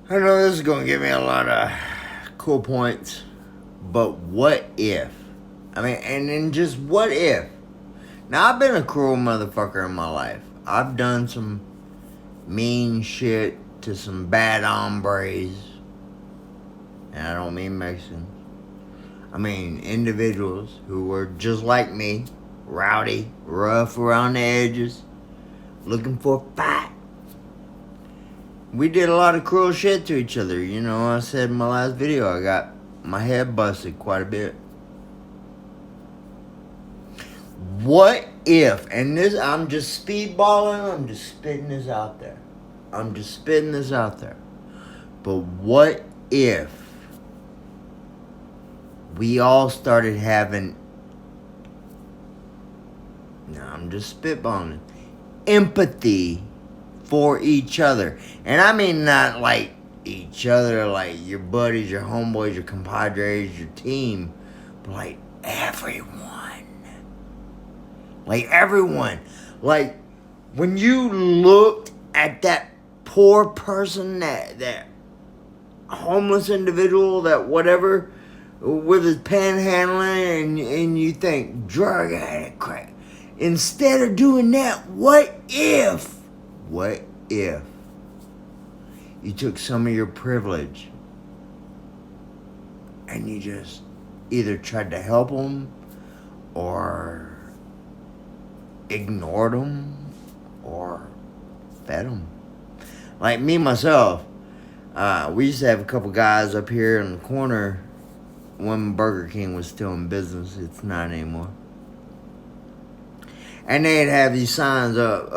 I know this is going to give me a lot of cool points, but what if? I mean, and then just what if? Now, I've been a cruel motherfucker in my life. I've done some mean shit to some bad hombres. And I don't mean Mexicans. I mean individuals who were just like me, rowdy, rough around the edges, looking for a fight. We did a lot of cruel shit to each other. You know, I said in my last video, I got my head busted quite a bit. What if, and this, I'm just speedballing, I'm just spitting this out there. But what if we all started having, now I'm just spitballing, empathy for each other? And I mean not like each other, like your buddies, your homeboys, your compadres, your team, but like everyone. Like everyone. Like when you looked at that poor person, that homeless individual, that whatever, with his panhandling, and you think, drug addict, crack. Instead of doing that, what if you took some of your privilege and you just either tried to help them or ignored them or fed them? Like me, myself, we used to have a couple guys up here in the corner when Burger King was still in business. It's not anymore. And they'd have these signs up,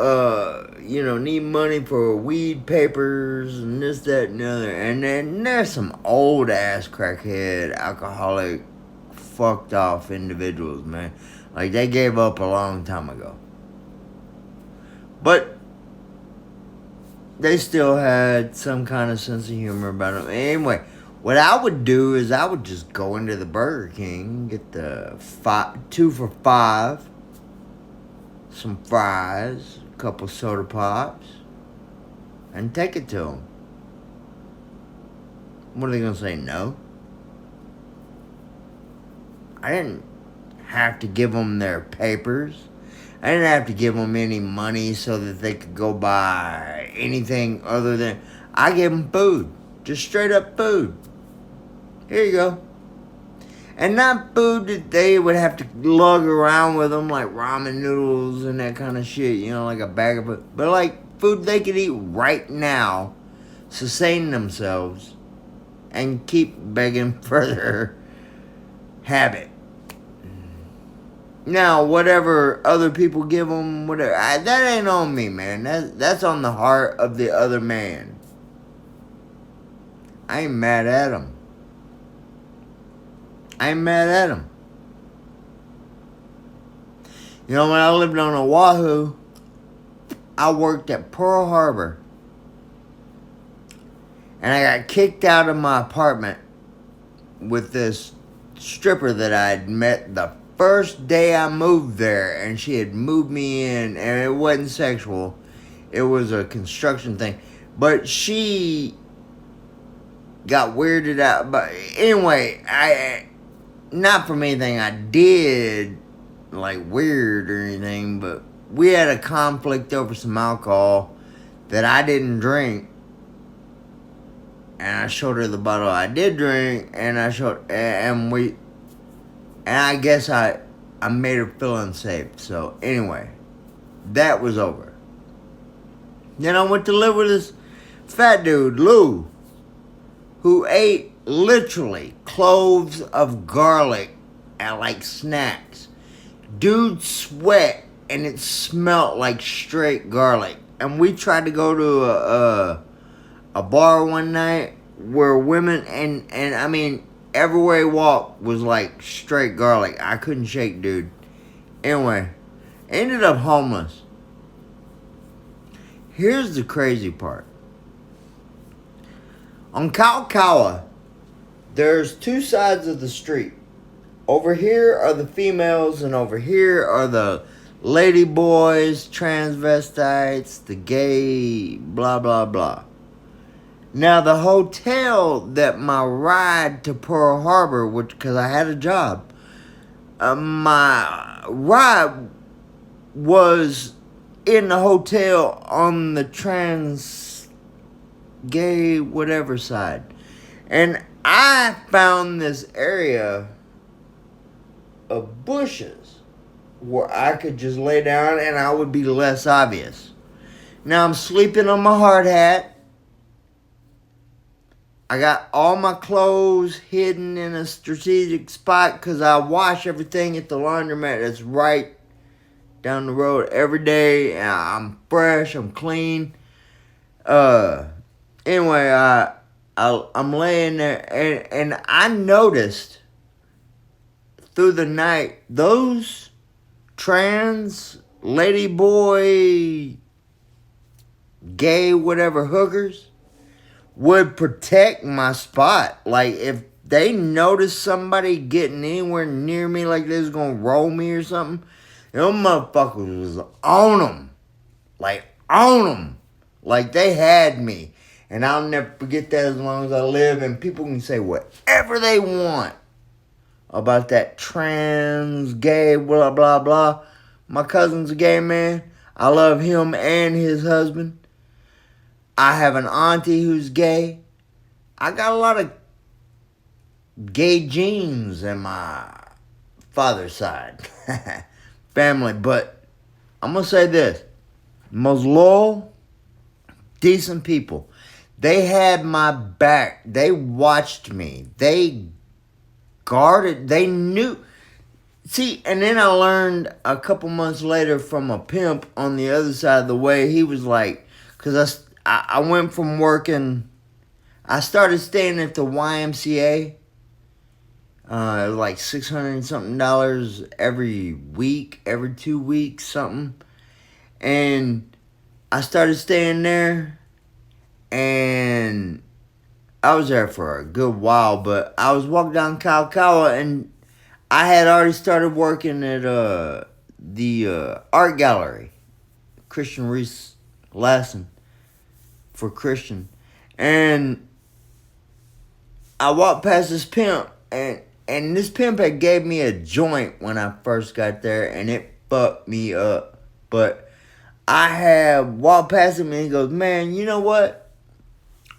need money for weed papers and this, that, and the other. And then there's some old ass crackhead, alcoholic, fucked off individuals, man. Like they gave up a long time ago. But they still had some kind of sense of humor about them. Anyway, what I would do is I would just go into the Burger King, get the 2 for $5, some fries, a couple soda pops, and take it to them. What are they going to say, no? I didn't have to give them their papers. I didn't have to give them any money so that they could go buy anything other than, I gave them food. Just straight up food. Here you go. And not food that they would have to lug around with them, like ramen noodles and that kind of shit, like a bag of food. But like food they could eat right now, sustain themselves, and keep begging for their habit. Now, whatever other people give them, whatever, that ain't on me, man. That's on the heart of the other man. I ain't mad at him. When I lived on Oahu, I worked at Pearl Harbor. And I got kicked out of my apartment with this stripper that I had met the first day I moved there, and she had moved me in, and it wasn't sexual. It was a construction thing. But she got weirded out. But anyway, not from anything I did, like weird or anything, but we had a conflict over some alcohol that I didn't drink. And I showed her the bottle I did drink, and I I guess I made her feel unsafe. So anyway, that was over. Then I went to live with this fat dude, Lou, who ate literally cloves of garlic at like snacks. Dude sweat and it smelled like straight garlic. And we tried to go to a bar one night where women and I mean everywhere he walked was like straight garlic. I couldn't shake dude. Anyway, ended up homeless. Here's the crazy part. On Kalakaua, there's two sides of the street. Over here are the females and over here are the lady boys, transvestites, the gay, blah, blah, blah. Now, the hotel that my ride to Pearl Harbor, which, because I had a job, my ride was in the hotel on the trans gay whatever side. And I found this area of bushes where I could just lay down and I would be less obvious. Now I'm sleeping on my hard hat. I got all my clothes hidden in a strategic spot because I wash everything at the laundromat that's right down the road every day. I'm fresh, I'm clean. Anyway, I'm laying there and I noticed through the night those trans ladyboy gay whatever hookers would protect my spot. Like, if they noticed somebody getting anywhere near me like they was gonna roll me or something, them motherfuckers was on them. Like, on them. Like, they had me. And I'll never forget that as long as I live. And people can say whatever they want about that trans, gay, blah, blah, blah. My cousin's a gay man. I love him and his husband. I have an auntie who's gay. I got a lot of gay genes in my father's side. Family. But I'm going to say this. Most loyal, decent people. They had my back. They watched me. They guarded. They knew. See, and then I learned a couple months later from a pimp on the other side of the way. He was like, because I went from working, I started staying at the YMCA. It was like $600 and something every week, every 2 weeks, something. And I started staying there. And I was there for a good while, but I was walking down Kalakaua and I had already started working at the art gallery, Christian Reese Lassen for Christian. And I walked past this pimp and this pimp had gave me a joint when I first got there and it fucked me up. But I had walked past him and he goes, man, you know what?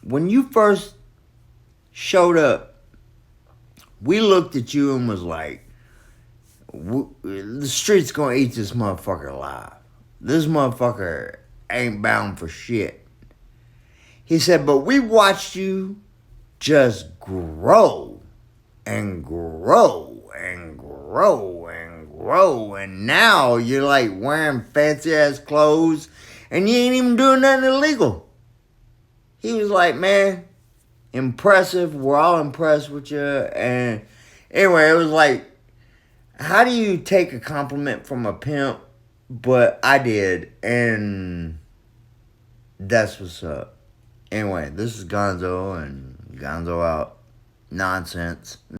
When you first showed up, we looked at you and was like, the street's gonna eat this motherfucker alive. This motherfucker ain't bound for shit. He said, but we watched you just grow and grow and grow and grow. And now you're like wearing fancy ass clothes and you ain't even doing nothing illegal. He was like, man, impressive. We're all impressed with you. And anyway, it was like, how do you take a compliment from a pimp? But I did. And that's what's up. Anyway, this is Gonzo and Gonzo out. Nonsense.